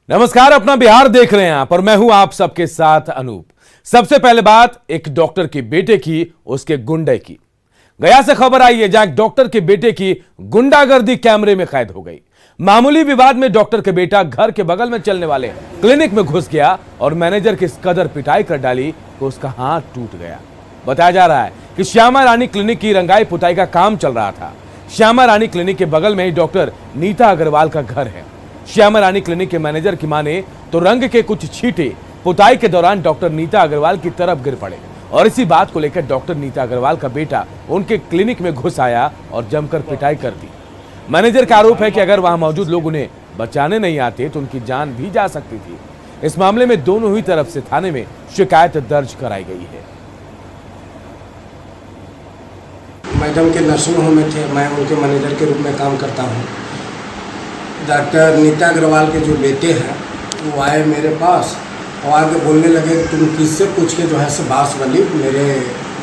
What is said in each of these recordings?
नमस्कार, अपना बिहार देख रहे हैं आप और मैं हूं आप सबके साथ अनूप। सबसे पहले बात एक डॉक्टर के बेटे की, उसके गुंडे की। गया से खबर आई है जहां एक डॉक्टर के बेटे की गुंडागर्दी कैमरे में कैद हो गई। मामूली विवाद में डॉक्टर के बेटा घर के बगल में चलने वाले क्लिनिक में घुस गया और मैनेजर की इस कदर पिटाई कर डाली कि उसका हाथ टूट गया। बताया जा रहा है कि श्यामा रानी क्लिनिक की रंगाई पुताई का काम चल रहा था। श्यामा रानी क्लिनिक के बगल में ही डॉक्टर नीता अग्रवाल का घर है। श्यामा रानी क्लिनिक के मैनेजर की माने तो रंग के कुछ छींटे पुताई के दौरान डॉक्टर नीता अग्रवाल की तरफ गिर पड़े और इसी बात को लेकर डॉक्टर नीता अग्रवाल का बेटा उनके क्लिनिक में घुस आया और जमकर पिटाई कर दी। मैनेजर का आरोप है कि अगर वहां मौजूद लोग उन्हें बचाने नहीं आते तो उनकी जान भी जा सकती थी। इस मामले में दोनों ही तरफ से थाने में शिकायत दर्ज कराई गई है। मैडम के नर्सिंग होम में थे, मैं उनके मैनेजर के रूप में काम करता हूँ। डॉक्टर नीता अग्रवाल के जो बेटे हैं वो आए मेरे पास और आगे बोलने लगे कि तुम किससे पूछ के जो है से बांस वाली मेरे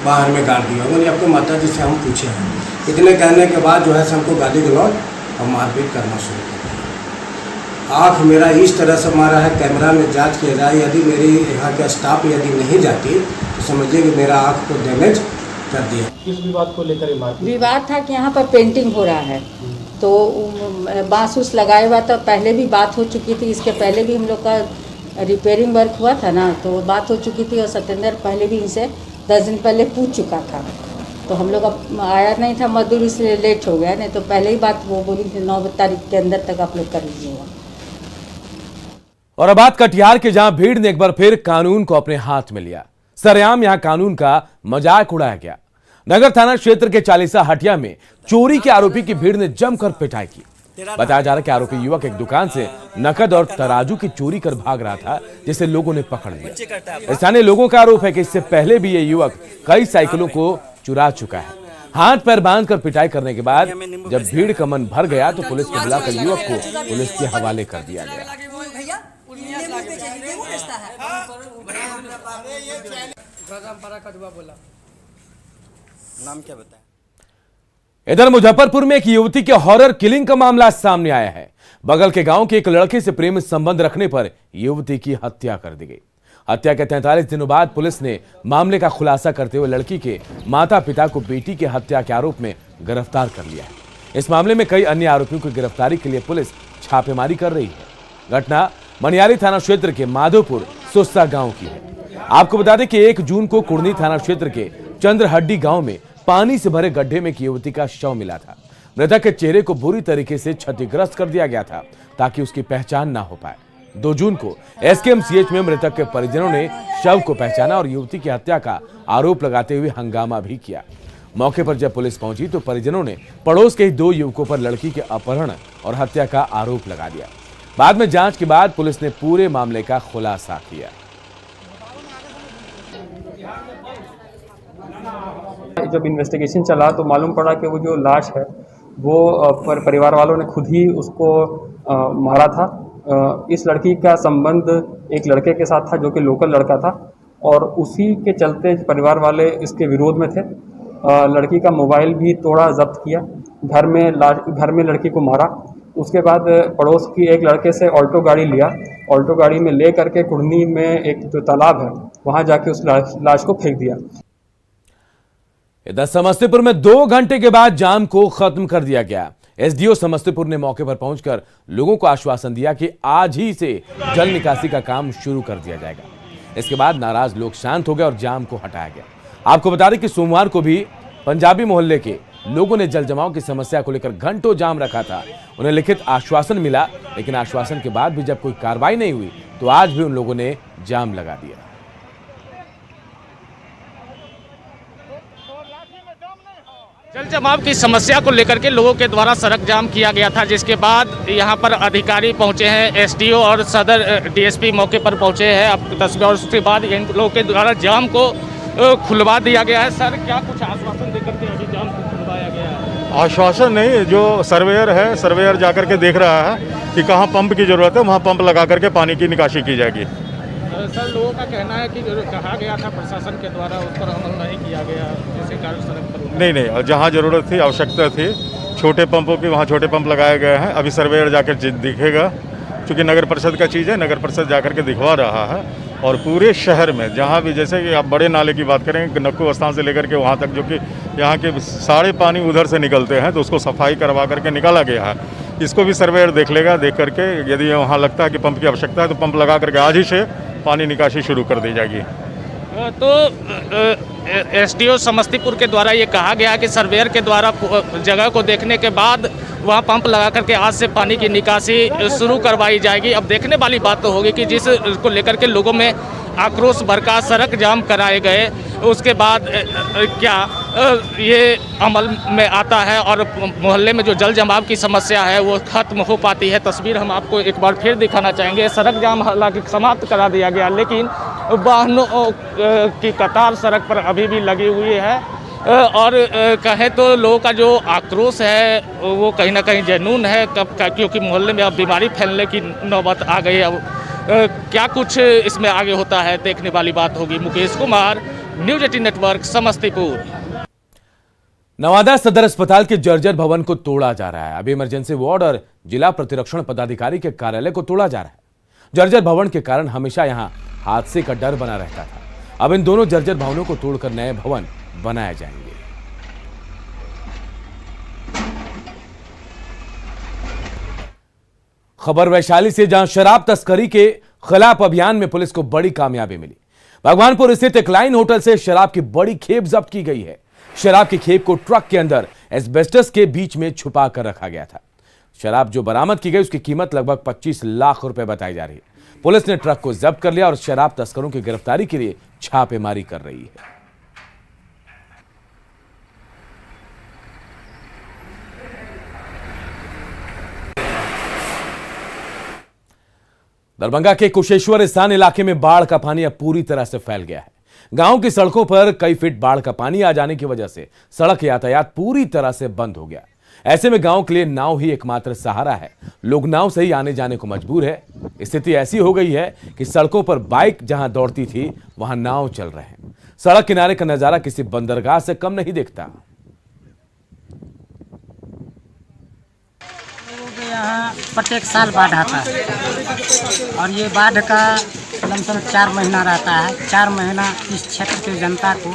बाहर में गाड़ दिया। मैंने आपके माता जी से हम पूछे हैं। इतने कहने के बाद जो है से हमको गाली गलौज और मारपीट करना शुरू कर दिया। आँख मेरा इस तरह से मारा है, कैमरा में जांच किया जाए। यदि मेरी यहाँ के स्टाफ यदि नहीं जाती तो समझिए कि मेरा आँख को डैमेज कर दिया। किस विवाद को लेकर विवाद था कि यहाँ पर पेंटिंग हो रहा है तो बांस उस लगाए हुआ था। पहले भी बात हो चुकी थी, इसके पहले भी हम लोग का रिपेयरिंग वर्क हुआ था ना, तो बात हो चुकी थी और सत्येंद्र पहले भी इनसे 10 दिन पहले पूछ चुका था। तो हम लोग अब आया नहीं था मजदूर, इसलिए लेट हो गया। नहीं तो पहले ही बात वो बोली थी 9 तारीख के अंदर तक आप लोग कर लीजिएगा। और अब बात कटिहार के, जहां भीड़ ने एक बार फिर कानून को अपने हाथ में लिया। सरेआम यहां कानून का मजाक उड़ाया गया। नगर थाना क्षेत्र के चालीसा हटिया में चोरी के आरोपी की भीड़ ने जमकर पिटाई की। बताया जा रहा है कि आरोपी युवक एक दुकान से नकद और तराजू की चोरी कर भाग रहा था, जिसे लोगों ने पकड़ लिया। स्थानीय लोगों का आरोप है कि इससे पहले भी ये युवक कई साइकिलों को चुरा चुका है। हाथ पैर बांधकर पिटाई करने के बाद जब भीड़ का मन भर गया तो पुलिस को बुलाकर युवक को पुलिस के हवाले कर दिया गया। नाम क्या बताएं? इधर मुजफ्फरपुर में एक युवती के हॉरर किलिंग का मामला सामने आया है। बगल के गांव के एक लड़के से प्रेम संबंध रखने पर युवती की हत्या कर दी गई। हत्या के 43 दिनों बाद पुलिस ने मामले का खुलासा करते हुए लड़की के माता पिता को बेटी की हत्या के आरोप में गिरफ्तार कर लिया है। इस मामले में कई अन्य आरोपियों की गिरफ्तारी के लिए पुलिस छापेमारी कर रही है। घटना मनियारी थाना क्षेत्र के माधोपुर सुस्सा गांव की है। आपको बता दें कि 1 जून को कुर्नी थाना क्षेत्र के चंद्रहड्डी गांव में पानी से भरे गड्ढे में एक युवती का शव मिला था। मृतक के चेहरे को बुरी तरीके से क्षतिग्रस्त कर दिया गया था ताकि उसकी पहचान ना हो पाए। 2 जून को एसकेएमसीएच में मृतक के परिजनों ने शव को पहचाना और युवती की हत्या का आरोप लगाते हुए हंगामा भी किया। मौके पर जब पुलिस पहुंची तो परिजनों ने पड़ोस के 2 युवकों पर लड़की के अपहरण और हत्या का आरोप लगा दिया। बाद में जांच के बाद पुलिस ने पूरे मामले का खुलासा किया। जब इन्वेस्टिगेशन चला तो मालूम पड़ा कि वो जो लाश है वो परिवार वालों ने खुद ही उसको मारा था। इस लड़की का संबंध एक लड़के के साथ था जो कि लोकल लड़का था और उसी के चलते परिवार वाले इसके विरोध में थे। लड़की का मोबाइल भी तोड़ा, जब्त किया, घर में लड़की को मारा। उसके बाद पड़ोस की एक लड़के से ऑल्टो गाड़ी लिया, ऑल्टो गाड़ी में ले करके कुर्नी में एक जो तालाब है वहाँ जाके उस लाश को फेंक दिया। इधर समस्तीपुर में 2 घंटे के बाद जाम को खत्म कर दिया गया। एसडीओ समस्तीपुर ने मौके पर पहुंचकर लोगों को आश्वासन दिया कि आज ही से जल निकासी का काम शुरू कर दिया जाएगा। इसके बाद नाराज लोग शांत हो गए और जाम को हटाया गया। आपको बता दें कि सोमवार को भी पंजाबी मोहल्ले के लोगों ने जल जमाव की समस्या को लेकर घंटों जाम रखा था। उन्हें लिखित आश्वासन मिला, लेकिन आश्वासन के बाद भी जब कोई कार्रवाई नहीं हुई तो आज भी उन लोगों ने जाम लगा दिया। जल जमाव की समस्या को लेकर के लोगों के द्वारा सड़क जाम किया गया था, जिसके बाद यहां पर अधिकारी पहुंचे हैं, एसडीओ और सदर डीएसपी मौके पर पहुंचे हैं। अब 10 और उसके बाद इन लोगों के द्वारा जाम को खुलवा दिया गया है। सर, क्या कुछ आश्वासन देकर के अभी जाम को खुलवाया गया है? आश्वासन नहीं, जो सर्वेयर है, सर्वेयर जाकर के देख रहा है कि कहाँ पंप की जरूरत है, वहाँ पंप लगा करके पानी की निकासी की जाएगी। सर, लोगों का कहना है कि जो कहा गया था प्रशासन के द्वारा उस पर अमल नहीं किया गया, जिसके कारण सड़क पर नहीं, जहाँ जरूरत थी, आवश्यकता थी छोटे पंपों की, वहाँ छोटे पंप लगाए गए हैं। अभी सर्वेयर जाकर दिखेगा चूँकि नगर परिषद का चीज़ है, नगर परिषद जाकर के दिखवा रहा है। और पूरे शहर में जहाँ भी, जैसे कि आप बड़े नाले की बात करें, नक्कू स्थान से लेकर के वहाँ तक, जो कि यहाँ के सारे पानी उधर से निकलते हैं, तो उसको सफाई करवा करके निकाला गया है। इसको भी सर्वेयर देख लेगा, देख करके यदि वहाँ लगता है कि पंप की आवश्यकता है तो पंप लगा करके आज ही से पानी निकासी शुरू कर दी जाएगी। तो एसडीओ समस्तीपुर के द्वारा ये कहा गया कि सर्वेयर के द्वारा जगह को देखने के बाद वहाँ पंप लगा करके आज से पानी की निकासी शुरू करवाई जाएगी। अब देखने वाली बात तो होगी कि जिस को लेकर के लोगों में आक्रोश भड़का, सड़क जाम कराए गए, उसके बाद क्या ये अमल में आता है और मोहल्ले में जो जल जमाव की समस्या है वो खत्म हो पाती है। तस्वीर हम आपको एक बार फिर दिखाना चाहेंगे। सड़क जाम हालांकि समाप्त करा दिया गया, लेकिन वाहनों की कतार सड़क पर अभी भी लगी हुई है। और कहें तो लोगों का जो आक्रोश है वो कहीं ना कहीं जनून है, क्योंकि मोहल्ले में अब बीमारी फैलने की नौबत आ गई है। अब क्या कुछ इसमें आगे होता है देखने वाली बात होगी। Mukesh Kumar, news 18 network, Samastipur. नवादा सदर अस्पताल के जर्जर भवन को तोड़ा जा रहा है। अभी इमरजेंसी वार्ड और जिला प्रतिरक्षण पदाधिकारी के कार्यालय को तोड़ा जा रहा है। जर्जर भवन के कारण हमेशा यहां हादसे का डर बना रहता था। अब इन दोनों जर्जर भवनों को तोड़कर नए भवन बनाए जाएंगे। खबर वैशाली से, जहां शराब तस्करी के खिलाफ अभियान में पुलिस को बड़ी कामयाबी मिली। भगवानपुर स्थित एक लाइन होटल से शराब की बड़ी खेप जब्त की गई है। शराब की खेप को ट्रक के अंदर एस्बेस्टस के बीच में छुपा कर रखा गया था। शराब जो बरामद की गई उसकी कीमत लगभग 25 लाख रुपए बताई जा रही है। पुलिस ने ट्रक को जब्त कर लिया और शराब तस्करों की गिरफ्तारी के लिए छापेमारी कर रही है। दरभंगा के कुशेश्वर स्थान इलाके में बाढ़ का पानी अब पूरी तरह से फैल गया है। गांव की सड़कों पर कई फीट बाढ़ का पानी आ जाने की वजह से सड़क यातायात पूरी तरह से बंद हो गया। ऐसे में गांव के लिए नाव ही एकमात्र सहारा है। लोग नाव से ही आने जाने को मजबूर है। स्थिति ऐसी हो गई है कि सड़कों पर बाइक जहां दौड़ती थी वहां नाव चल रहे हैं। सड़क किनारे का नजारा किसी बंदरगाह से कम नहीं दिखता। यहाँ प्रत्येक साल बाढ़ आता है और ये बाढ़ का लमसम 4 महीना रहता है। 4 महीना इस क्षेत्र के जनता को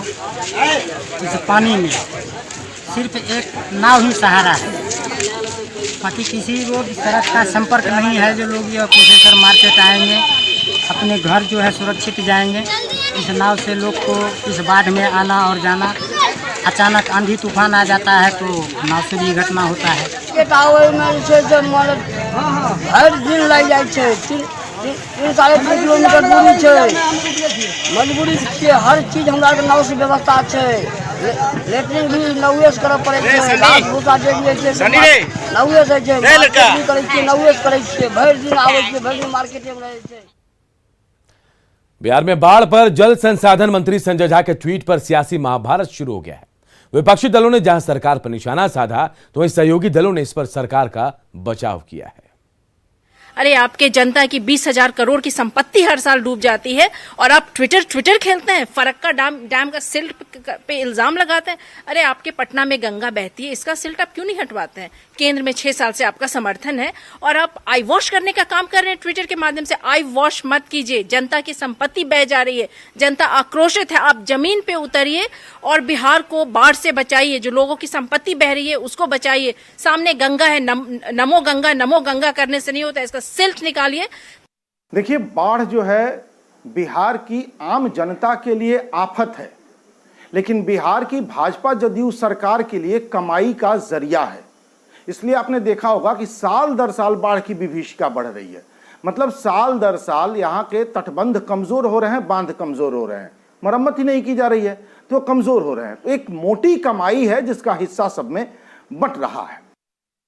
इस पानी में सिर्फ एक नाव ही सहारा है। बाकी किसी रोड सड़क का संपर्क नहीं है। जो लोग ये कुशेश्वर मार्केट आएंगे, अपने घर जो है सुरक्षित जाएंगे। इस नाव से लोग को इस बाढ़ में आना और जाना, अचानक आंधी तूफान आ जाता है तो नाव से भी घटना होता है। हर दिन लग जाए 3-3.5 किलोमीटर दूरी है। मजबूरी के हर चीज हमरा के नाव से व्यवस्था है। लेटरिन भी नौवे से करऽ पड़े छै। लाश भूसा जे भी छै नौवे से छै। मार्केट करै छियै नौवे से करै छियै। भरि दिन आबै छियै, भरि दिन मार्केट में रहै छै। बिहार में बाढ़ पर जल संसाधन मंत्री संजय झा के ट्वीट पर सियासी महाभारत शुरू हो गया है। विपक्षी दलों ने जहां सरकार पर निशाना साधा तो वहीं सहयोगी दलों ने इस पर सरकार का बचाव किया है। अरे आपके जनता की 20,000 करोड़ की संपत्ति हर साल डूब जाती है और आप ट्विटर खेलते हैं। फरक्का डैम का सिल्ट पे इल्जाम लगाते हैं। अरे आपके पटना में गंगा बहती है, इसका सिल्ट आप क्यों नहीं हटवाते हैं? केंद्र में 6 साल से आपका समर्थन है और आप आई वॉश करने का काम कर रहे हैं। ट्विटर के माध्यम से आई वॉश मत कीजिए। जनता की संपत्ति बह जा रही है, जनता आक्रोशित है। आप जमीन पे उतरिए और बिहार को बाढ़ से बचाइए। जो लोगों की संपत्ति बह रही है उसको बचाइए। सामने गंगा है, नमो गंगा करने से नहीं होता, इसका सिल्ट निकालिए। देखिए, बाढ़ जो है बिहार की आम जनता के लिए आफत है, लेकिन बिहार की भाजपा जदयू सरकार के लिए कमाई का जरिया है। इसलिए आपने देखा होगा कि साल दर साल बाढ़ की विभीषिका बढ़ रही है। मतलब साल दर साल यहाँ के तटबंध कमजोर हो रहे हैं, बांध कमजोर हो रहे हैं, मरम्मत ही नहीं की जा रही है तो कमजोर हो रहे हैं। तो एक मोटी कमाई है जिसका हिस्सा सब में बंट रहा है।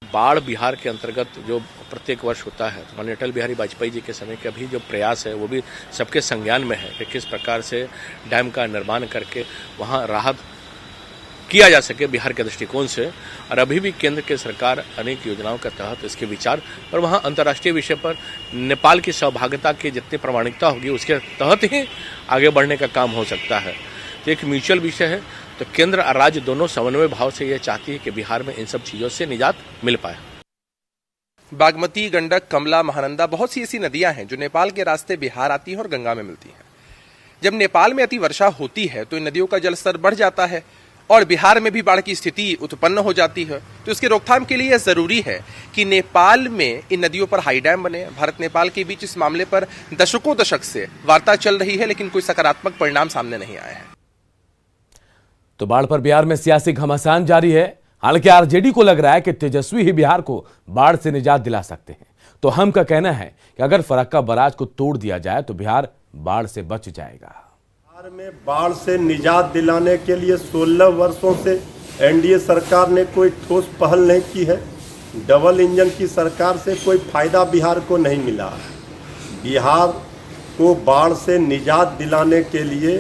बाढ़ बिहार के अंतर्गत जो प्रत्येक वर्ष होता है, माननीय अटल बिहारी वाजपेयी जी के समय का भी जो प्रयास है वो भी सबके संज्ञान में है कि किस प्रकार से डैम का निर्माण करके वहाँ राहत किया जा सके बिहार के दृष्टिकोण से। और अभी भी केंद्र के सरकार अनेक योजनाओं के तहत इसके विचार पर वहाँ अंतर्राष्ट्रीय विषय पर नेपाल की सहभागिता की जितनी प्रामाणिकता होगी उसके तहत ही आगे बढ़ने का काम हो सकता है। तो एक म्यूचुअल विषय है। तो केंद्र और राज्य दोनों समन्वय भाव से ये चाहती है कि बिहार में इन सब चीज़ों से निजात मिल पाए। बागमती, गंडक, कमला, महानंदा, बहुत सी ऐसी नदियां हैं जो नेपाल के रास्ते बिहार आती हैं और गंगा में मिलती हैं। जब नेपाल में अति वर्षा होती है तो इन नदियों का जलस्तर बढ़ जाता है और बिहार में भी बाढ़ की स्थिति उत्पन्न हो जाती है। तो इसकी रोकथाम के लिए यह जरूरी है कि नेपाल में इन नदियों पर हाई डैम बने। भारत नेपाल के बीच इस मामले पर दशकों दशक से वार्ता चल रही है, लेकिन कोई सकारात्मक परिणाम सामने नहीं आया है। तो बाढ़ पर बिहार में सियासी घमासान जारी है। हालांकि आरजेडी को लग रहा है कि तेजस्वी ही बिहार को बाढ़ से निजात दिला सकते हैं। तो हम का कहना है कि अगर फरक्का बराज को तोड़ दिया जाए तो बिहार बाढ़ से बच जाएगा। बिहार में बाढ़ से निजात दिलाने के लिए 16 वर्षों से एनडीए सरकार ने कोई ठोस पहल नहीं की है। डबल इंजन की सरकार से कोई फायदा बिहार को नहीं मिला है। बिहार को बाढ़ से निजात दिलाने के लिए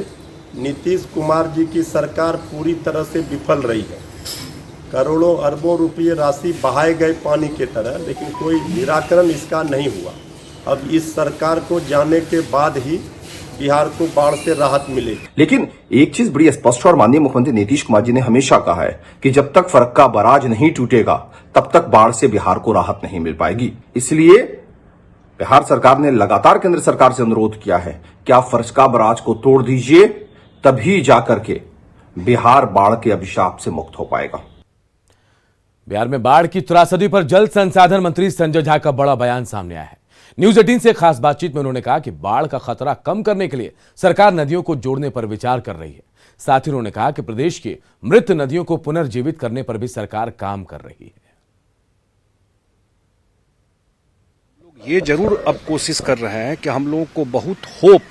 नीतीश कुमार जी की सरकार पूरी तरह से विफल रही है। करोड़ों अरबों रुपये राशि बहाए गए पानी की तरह, लेकिन कोई निराकरण इसका नहीं हुआ। अब इस सरकार को जाने के बाद ही बिहार को बाढ़ से राहत मिलेगी। लेकिन एक चीज बड़ी स्पष्ट और माननीय मुख्यमंत्री नीतीश कुमार जी ने हमेशा कहा है कि जब तक फरक्का बराज नहीं टूटेगा तब तक बाढ़ से बिहार को राहत नहीं मिल पाएगी। इसलिए बिहार सरकार ने लगातार केंद्र सरकार से अनुरोध किया है कि आप फरक्का बराज को तोड़ दीजिए, तभी जाकर के बिहार बाढ़ के अभिशाप से मुक्त हो पाएगा। बिहार में बाढ़ की त्रासदी पर जल संसाधन मंत्री संजय झा का बड़ा बयान सामने आया है। न्यूज 18 से खास बातचीत में उन्होंने कहा कि बाढ़ का खतरा कम करने के लिए सरकार नदियों को जोड़ने पर विचार कर रही है। साथ ही उन्होंने कहा कि प्रदेश की मृत नदियों को पुनर्जीवित करने पर भी सरकार काम कर रही है। ये जरूर अब कोशिश कर रहे हैं कि हम लोगों को बहुत होप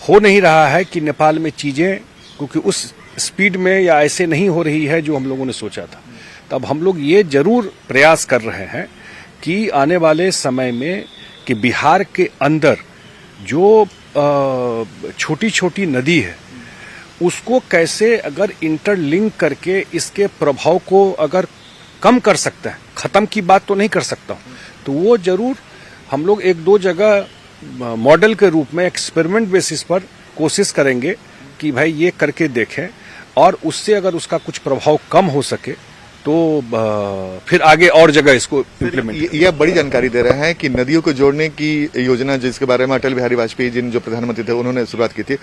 हो नहीं रहा है कि नेपाल में चीजें क्योंकि उस स्पीड में या ऐसे नहीं हो रही है जो हम लोगों ने सोचा था। तब हम लोग ये जरूर प्रयास कर रहे हैं कि आने वाले समय में कि बिहार के अंदर जो छोटी छोटी नदी है उसको कैसे अगर इंटरलिंक करके इसके प्रभाव को अगर कम कर सकते हैं, खत्म की बात तो नहीं कर सकता हूं, तो वो जरूर हम लोग एक दो जगह मॉडल के रूप में एक्सपेरिमेंट बेसिस पर कोशिश करेंगे कि भाई ये करके देखें और उससे अगर उसका कुछ प्रभाव कम हो सके तो फिर आगे और जगह इसको इम्प्लीमेंट। यह बड़ी जानकारी दे रहे हैं कि नदियों को जोड़ने की योजना जिसके बारे में अटल बिहारी वाजपेयी जी जो प्रधानमंत्री थे उन्होंने शुरुआत की थी,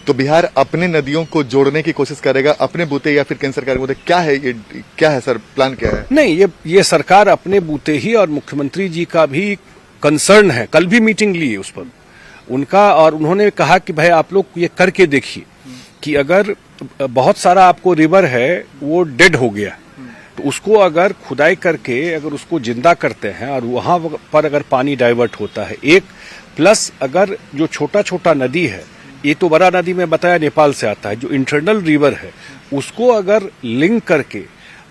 तो बिहार अपने नदियों को जोड़ने की कोशिश करेगा अपने बूते या फिर केंद्र सरकार के बूते? क्या है ये, क्या है सर, प्लान क्या है? नहीं, ये सरकार अपने बूते ही और मुख्यमंत्री जी का भी कंसर्न है। कल भी मीटिंग ली उस पर उनका और उन्होंने कहा कि भाई आप लोग ये करके देखिए कि अगर बहुत सारा आपको रिवर है वो डेड हो गया तो उसको अगर खुदाई करके अगर उसको जिंदा करते हैं और वहां पर अगर पानी डाइवर्ट होता है एक प्लस अगर जो छोटा छोटा नदी है, ये तो बड़ा नदी में बताया नेपाल से आता है, जो इंटरनल रिवर है उसको अगर लिंक करके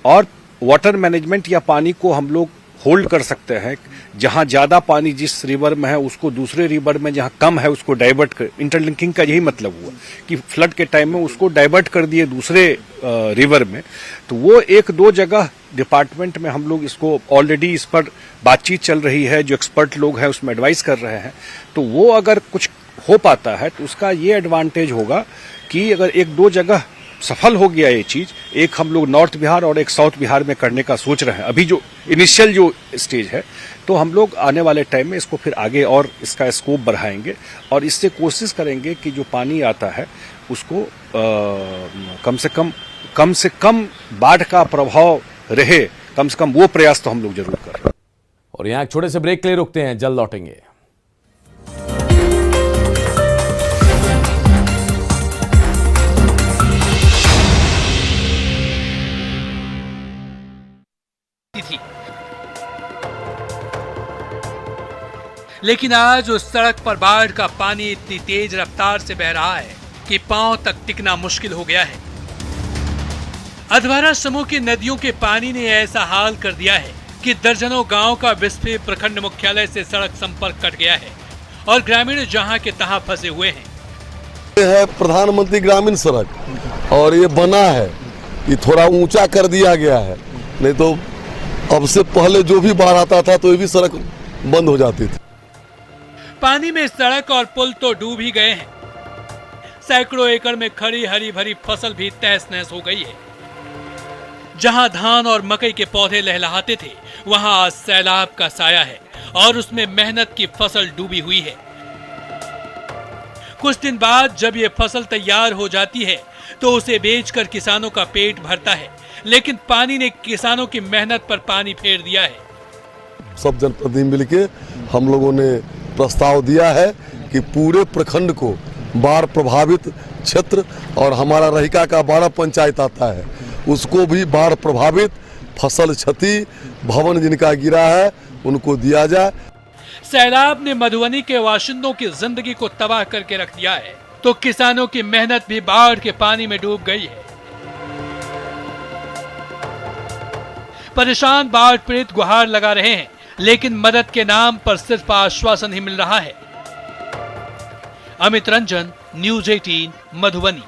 और वाटर मैनेजमेंट या पानी को हम लोग होल्ड कर सकते हैं। जहां ज्यादा पानी जिस रिवर में है उसको दूसरे रिवर में जहां कम है उसको डाइवर्ट कर, इंटरलिंकिंग का यही मतलब हुआ कि फ्लड के टाइम में उसको डाइवर्ट कर दिए दूसरे रिवर में। तो वो एक दो जगह डिपार्टमेंट में हम लोग इसको ऑलरेडी इस पर बातचीत चल रही है, जो एक्सपर्ट लोग हैं उसमें एडवाइस कर रहे हैं। तो वो अगर कुछ हो पाता है तो उसका ये एडवांटेज होगा कि अगर एक दो जगह सफल हो गया ये चीज, एक हम लोग नॉर्थ बिहार और एक साउथ बिहार में करने का सोच रहे हैं अभी जो इनिशियल जो स्टेज है, तो हम लोग आने वाले टाइम में इसको फिर आगे और इसका स्कोप बढ़ाएंगे और इससे कोशिश करेंगे कि जो पानी आता है उसको कम से कम बाढ़ का प्रभाव रहे, कम से कम वो प्रयास तो हम लोग जरूर करें। और यहाँ एक छोटे से ब्रेक के लिए रुकते हैं, जल्द लौटेंगे। लेकिन आज उस सड़क पर बाढ़ का पानी इतनी तेज रफ्तार से बह रहा है कि पांव तक टिकना मुश्किल हो गया है। अधवारा समूह की नदियों के पानी ने ऐसा हाल कर दिया है कि दर्जनों गांव का बिस्फी प्रखंड मुख्यालय से सड़क संपर्क कट गया है और ग्रामीण जहां के तहां फंसे हुए हैं। ये है प्रधानमंत्री ग्रामीण सड़क और ये बना है, ये थोड़ा ऊंचा कर दिया गया है, नहीं तो अब से पहले जो भी बाढ़ आता था तो ये भी सड़क बंद हो जाती थी। पानी में सड़क और पुल तो डूब ही गए हैं। सैकड़ों एकड़ में खड़ी हरी भरी फसल भी तहस नहस हो गई है। जहां धान और मकई के पौधे लहलहाते थे, वहां आज सैलाब का साया है और उसमें मेहनत की फसल डूबी हुई है। कुछ दिन बाद जब ये फसल तैयार हो जाती है तो उसे बेचकर किसानों का पेट भरता है, लेकिन पानी ने किसानों की मेहनत पर पानी फेर दिया है। सब जनप्रतिनिधि मिलके हम लोगों ने प्रस्ताव दिया है कि पूरे प्रखंड को बाढ़ प्रभावित क्षेत्र और हमारा रहिका का 12 पंचायत आता है, उसको भी बाढ़ प्रभावित फसल क्षति भवन जिनका गिरा है उनको दिया जाए। सैलाब ने मधुबनी के बाशिंदों की जिंदगी को तबाह करके रख दिया है, तो किसानों की मेहनत भी बाढ़ के पानी में डूब गई है। परेशान बाढ़ पीड़ित गुहार लगा रहे हैं, लेकिन मदद के नाम पर सिर्फ आश्वासन ही मिल रहा है। अमित रंजन, न्यूज़ 18 मधुबनी।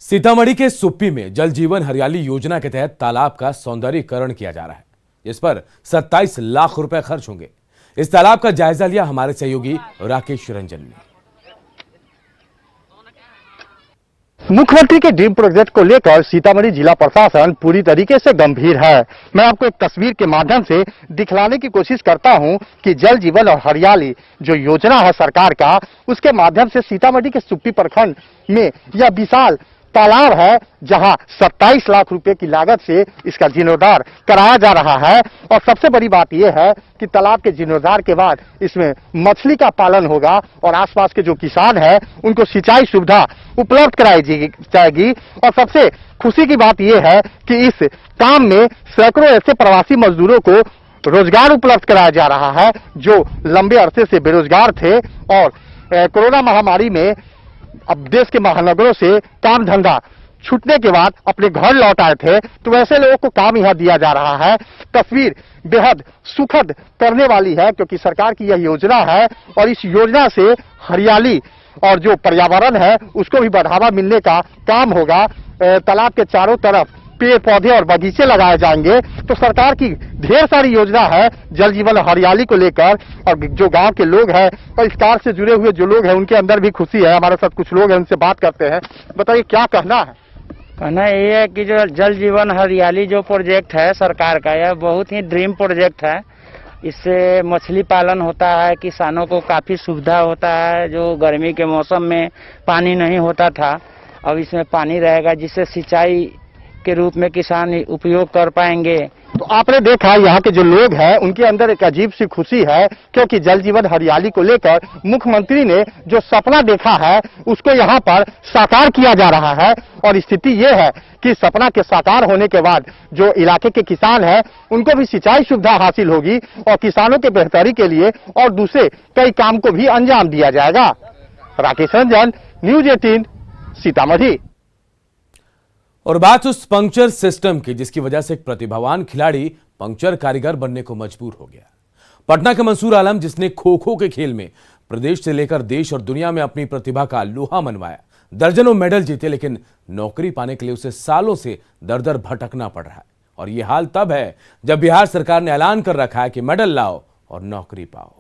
सीतामढ़ी के सुप्पी में जल जीवन हरियाली योजना के तहत तालाब का सौंदर्यीकरण किया जा रहा है, जिस पर 27 लाख रुपए खर्च होंगे। इस तालाब का जायजा लिया हमारे सहयोगी राकेश रंजन ने। मुख्यमंत्री के ड्रीम प्रोजेक्ट को लेकर सीतामढ़ी जिला प्रशासन पूरी तरीके से गंभीर है। मैं आपको एक तस्वीर के माध्यम से दिखलाने की कोशिश करता हूं कि जल जीवन और हरियाली जो योजना है सरकार का, उसके माध्यम से सीतामढ़ी के सुप्पी प्रखंड में यह विशाल तालाब है, जहां 27 लाख रुपए की लागत से इसका जीर्णोद्धार कराया जा रहा है। और सबसे बड़ी बात यह है कि तालाब के जीर्णोद्धार के बाद इसमें मछली का पालन होगा और आसपास के जो किसान हैं उनको सिंचाई सुविधा उपलब्ध कराई जाएगी। और सबसे खुशी की बात यह है कि इस काम में सैकड़ों ऐसे प्रवासी मजदूरों को रोजगार उपलब्ध कराया जा रहा है जो लंबे अरसे से बेरोजगार थे और कोरोना महामारी में अब देश के महानगरों से काम धंधा छूटने के बाद अपने घर लौट आए थे, तो वैसे लोगों को काम यहाँ दिया जा रहा है। तस्वीर बेहद सुखद करने वाली है क्योंकि सरकार की यह योजना है और इस योजना से हरियाली और जो पर्यावरण है उसको भी बढ़ावा मिलने का काम होगा। तालाब के चारों तरफ पेड़ पौधे और बगीचे लगाए जाएंगे। तो सरकार की ढेर सारी योजना है जल जीवन हरियाली को लेकर, और जो गांव के लोग हैं और इस कार्य से जुड़े हुए जो लोग हैं उनके अंदर भी खुशी है। हमारे साथ कुछ लोग हैं, उनसे बात करते हैं। बताइए क्या कहना है? कहना ये है कि जो जल जीवन हरियाली जो प्रोजेक्ट है सरकार का, यह बहुत ही ड्रीम प्रोजेक्ट है। इससे मछली पालन होता है, किसानों को काफी सुविधा होता है। जो गर्मी के मौसम में पानी नहीं होता था, अब इसमें पानी रहेगा जिससे सिंचाई के रूप में किसान उपयोग कर पाएंगे। तो आपने देखा यहाँ के जो लोग हैं उनके अंदर एक अजीब सी खुशी है क्योंकि जल जीवन हरियाली को लेकर मुख्यमंत्री ने जो सपना देखा है उसको यहाँ पर साकार किया जा रहा है। और स्थिति ये है कि सपना के साकार होने के बाद जो इलाके के किसान हैं उनको भी सिंचाई सुविधा हासिल होगी और किसानों के बेहतरी के लिए और दूसरे कई काम को भी अंजाम दिया जाएगा। राकेश रंजन, न्यूज़ 18 सीतामढ़ी। और बात उस पंक्चर सिस्टम की जिसकी वजह से एक प्रतिभावान खिलाड़ी पंक्चर कारीगर बनने को मजबूर हो गया। पटना के मंसूर आलम, जिसने खो खो के खेल में प्रदेश से लेकर देश और दुनिया में अपनी प्रतिभा का लोहा मनवाया, दर्जनों मेडल जीते, लेकिन नौकरी पाने के लिए उसे सालों से दर दर भटकना पड़ रहा है। और यह हाल तब है जब बिहार सरकार ने ऐलान कर रखा है कि मेडल लाओ और नौकरी पाओ।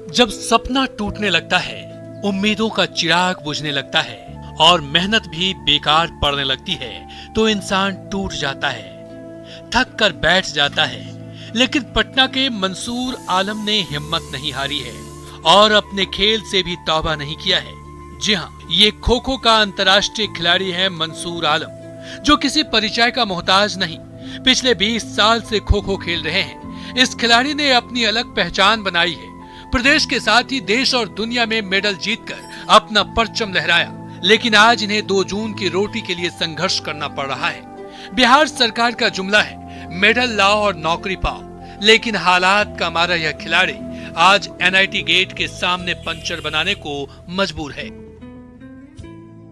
जब सपना टूटने लगता है, उम्मीदों का चिराग बुझने लगता है और मेहनत भी बेकार पड़ने लगती है, तो इंसान टूट जाता है, थक कर बैठ जाता है। लेकिन पटना के मंसूर आलम ने हिम्मत नहीं हारी है और अपने खेल से भी तौबा नहीं किया है। जी हाँ, ये खो खो का अंतर्राष्ट्रीय खिलाड़ी है मंसूर आलम, जो किसी परिचय का मोहताज नहीं। पिछले 20 साल से खो खो खेल रहे हैं। इस खिलाड़ी ने अपनी अलग पहचान बनाई है। प्रदेश के साथ ही देश और दुनिया में मेडल जीतकर अपना परचम लहराया, लेकिन आज इन्हें 2 जून की रोटी के लिए संघर्ष करना पड़ रहा है। बिहार सरकार का जुमला है मेडल लाओ और नौकरी पाओ, लेकिन हालात का मारा यह खिलाड़ी आज NIT गेट के सामने पंचर बनाने को मजबूर है।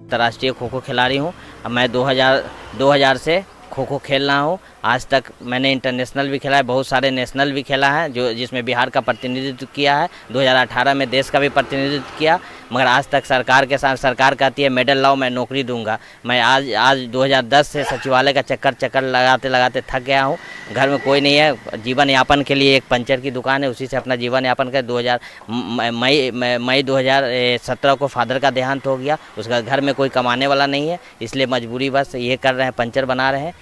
अंतर्राष्ट्रीय खो खो खिलाड़ी हूँ। मैं 2000 से खो खो खेल रहा हूँ। आज तक मैंने इंटरनेशनल भी खेला है, बहुत सारे नेशनल भी खेला है, जो जिसमें बिहार का प्रतिनिधित्व किया है। 2018 में देश का भी प्रतिनिधित्व किया, मगर आज तक सरकार के साथ सरकार कहती है मेडल लाओ मैं नौकरी दूंगा। मैं आज 2010 से सचिवालय का चक्कर लगाते लगाते थक गया हूँ। घर में कोई नहीं है, जीवन यापन के लिए एक पंचर की दुकान है, उसी से अपना जीवन यापन कर मई 2017 को फादर का देहांत हो गया। उसका घर में कोई कमाने वाला नहीं है, इसलिए मजबूरी बस ये कर रहे हैं, पंचर बना रहे हैं।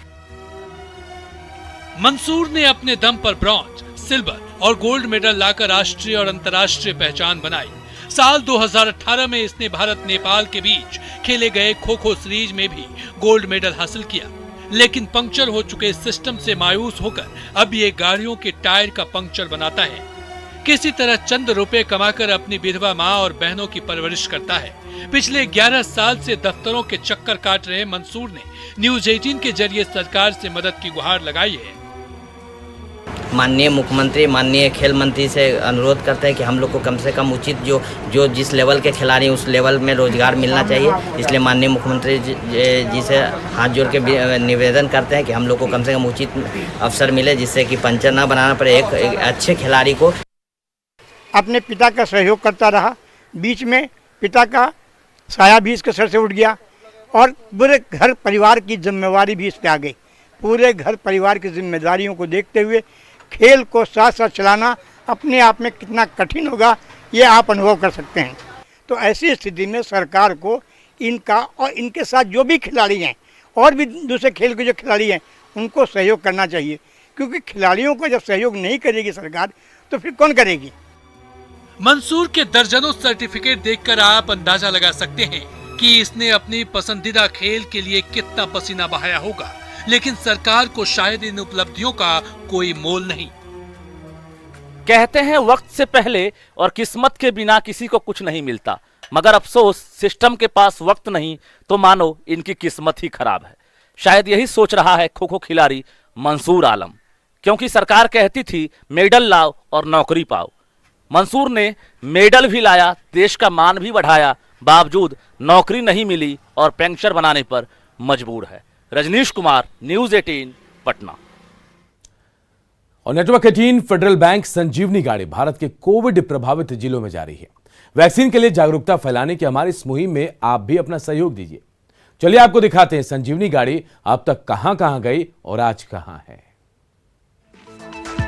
मंसूर ने अपने दम पर ब्रॉन्ज, सिल्वर और गोल्ड मेडल लाकर राष्ट्रीय और अंतर्राष्ट्रीय पहचान बनाई। साल 2018 में इसने भारत नेपाल के बीच खेले गए खो खो सीरीज में भी गोल्ड मेडल हासिल किया, लेकिन पंक्चर हो चुके सिस्टम से मायूस होकर अब ये गाड़ियों के टायर का पंक्चर बनाता है। किसी तरह चंद रुपए कमाकर अपनी विधवा माँ और बहनों की परवरिश करता है। पिछले 11 साल से दफ्तरों के चक्कर काट रहे मंसूर ने न्यूज 18 के जरिए सरकार से मदद की गुहार लगाई है। माननीय मुख्यमंत्री, माननीय खेल मंत्री से अनुरोध करते हैं कि हम लोग को कम से कम उचित जो जिस लेवल के खिलाड़ी उस लेवल में रोजगार मिलना चाहिए। इसलिए माननीय मुख्यमंत्री जी से हाथ जोड़ के निवेदन करते हैं कि हम लोग को कम से कम उचित अवसर मिले, जिससे कि पंचर ना बनाना पड़े। एक अच्छे खिलाड़ी को अपने पिता का सहयोग करता रहा, बीच में पिता का साया भी इसके सर से उठ गया और पूरे घर परिवार की जिम्मेवारी भी इस पे आ गई। पूरे घर परिवार की जिम्मेदारियों को देखते हुए खेल को साथ साथ चलाना अपने आप में कितना कठिन होगा ये आप अनुभव कर सकते हैं। तो ऐसी स्थिति में सरकार को इनका और इनके साथ जो भी खिलाड़ी हैं और भी दूसरे खेल के जो खिलाड़ी हैं उनको सहयोग करना चाहिए, क्योंकि खिलाड़ियों को जब सहयोग नहीं करेगी सरकार तो फिर कौन करेगी। मंसूर के दर्जनों सर्टिफिकेट देखकर आप अंदाजा लगा सकते हैं कि इसने अपनी पसंदीदा खेल के लिए कितना पसीना बहाया होगा, लेकिन सरकार को शायद इन उपलब्धियों का कोई मोल नहीं। कहते हैं वक्त से पहले और किस्मत के बिना किसी को कुछ नहीं मिलता, मगर अफसोस सिस्टम के पास वक्त नहीं तो मानो इनकी किस्मत ही खराब है। शायद यही सोच रहा है खो खो खिलाड़ी मंसूर आलम, क्योंकि सरकार कहती थी मेडल लाओ और नौकरी पाओ। मंसूर ने मेडल भी लाया, देश का मान भी बढ़ाया, बावजूद नौकरी नहीं मिली और पेंशन बनाने पर मजबूर है। रजनीश कुमार, न्यूज 18, पटना। और नेटवर्क 18 फेडरल बैंक संजीवनी गाड़ी भारत के कोविड प्रभावित जिलों में जारी है। वैक्सीन के लिए जागरूकता फैलाने की हमारी इस मुहिम में आप भी अपना सहयोग दीजिए। चलिए आपको दिखाते हैं संजीवनी गाड़ी अब तक कहां-कहां गई और आज कहां है।